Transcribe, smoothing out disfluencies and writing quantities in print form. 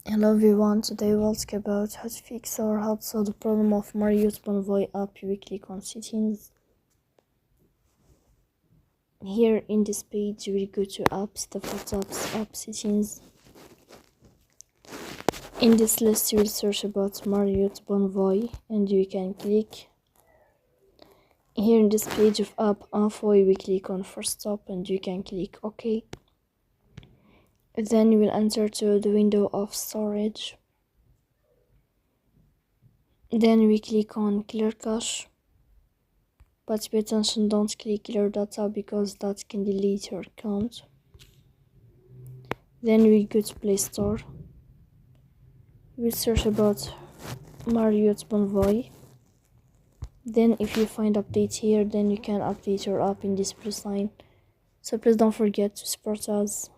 Hello everyone, today we'll talk about how to fix or how to solve the problem of Marriott Bonvoy app. We click on settings. Here in this page we go to apps, default apps, app settings. In this list you will search about Marriott Bonvoy and you can click. Here in this page of app info we click on first stop and you can click OK. Then you will enter to the window of storage. Then we click on clear cache, but pay attention, don't click clear data because that can delete your account. Then we go to Play Store. We'll search about Marriott Bonvoy. Then if you find update here, then you can update your app in this plus sign. So please don't forget to support us.